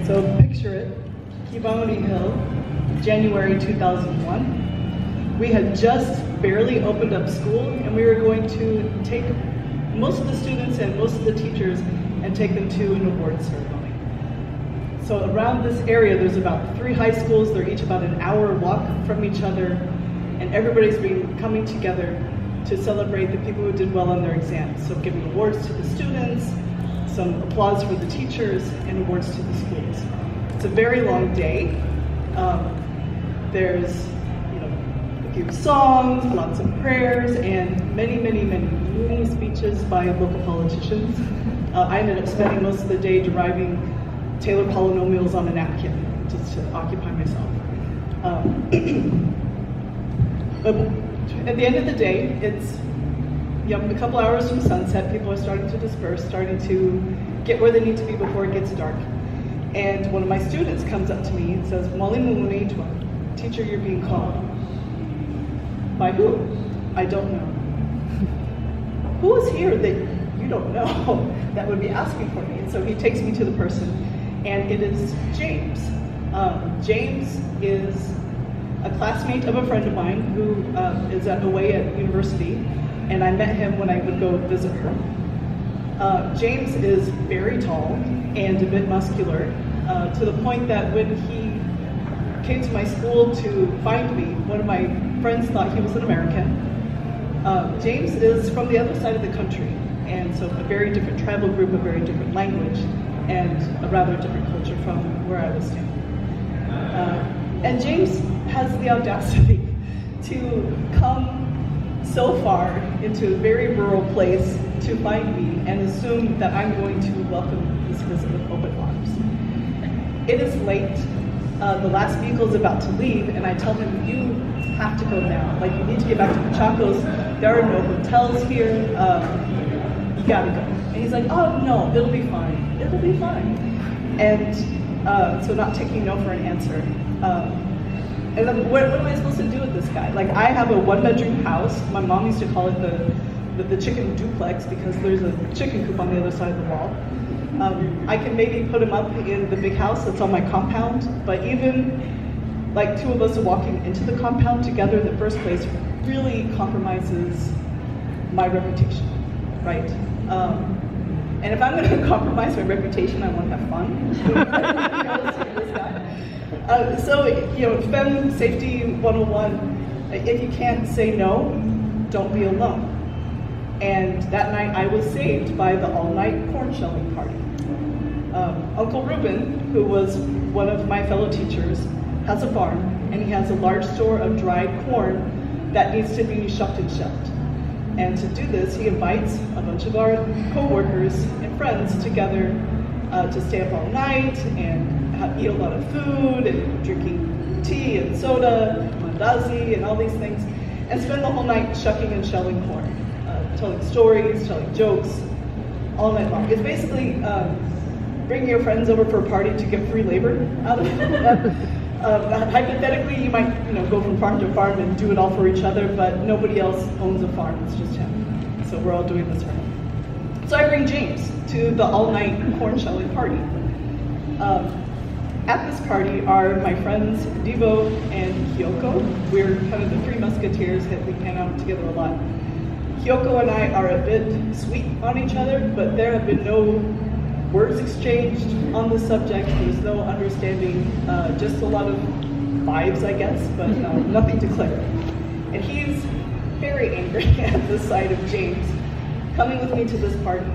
So picture it, Kibamori Hill, January 2001. We had just barely opened up school, and we were going to take most of the students and most of the teachers and take them to an awards ceremony. So around this area, there's about 3 high schools. They're each about an hour walk from each other, and everybody's been coming together to celebrate the people who did well on their exams. So giving awards to the students, some applause for the teachers, and awards to the schools. It's a very long day. There's a few songs, lots of prayers, and many speeches by local politicians. I ended up spending most of the day deriving Taylor polynomials on a napkin just to occupy myself. But at the end of the day, it's a couple hours from sunset. People are starting to disperse, starting to get where they need to be before it gets dark. And one of my students comes up to me and says, "Mali Mumuneitwa, teacher, you're being called." By who? I don't know. Who is here that you don't know that would be asking for me? And so he takes me to the person, and it is James. James is a classmate of a friend of mine who is away at university, and I met him when I would go visit her. James is very tall and a bit muscular, to the point that when he came to my school to find me, one of my friends thought he was an American. James is from the other side of the country, and so a very different tribal group, a very different language, and a rather different culture from where I was staying. And James has the audacity to come so far into a very rural place to find me and assume that I'm going to welcome this visit with open arms. It is late. The last vehicle is about to leave, and I tell him, "You have to go now. Like, you need to get back to Pachacos. There are no hotels here. You gotta go." And he's like, "Oh no, it'll be fine. It'll be fine." And so not taking no for an answer. And then what am I supposed to do with this guy? Like, I have a 1-bedroom house. My mom used to call it the chicken duplex because there's a chicken coop on the other side of the wall. I can maybe put him up in the big house that's on my compound, but even like 2 of us walking into the compound together in the first place really compromises my reputation, right? And if I'm gonna compromise my reputation, I wanna have fun. So, Fem Safety 101, if you can't say no, don't be alone. And that night I was saved by the all-night corn shelling party. Uncle Ruben, who was one of my fellow teachers, has a farm, and he has a large store of dried corn that needs to be shucked and shelled. And to do this, he invites a bunch of our co-workers and friends together to stay up all night and eat a lot of food and drinking tea and soda, mandazi and all these things, and spend the whole night shucking and shelling corn, telling stories, telling jokes, all night long. It's basically bringing your friends over for a party to get free labor out of it. Hypothetically, you might go from farm to farm and do it all for each other, but nobody else owns a farm, it's just him. So we're all doing this for him. So I bring James to the all-night corn shelling party. At this party are my friends Devo and Kyoko. We're kind of the 3 musketeers that we hang out together a lot. Kyoko and I are a bit sweet on each other, but there have been no words exchanged on the subject. There's no understanding, just a lot of vibes, I guess, but nothing declared. And he's very angry at the sight of James coming with me to this party.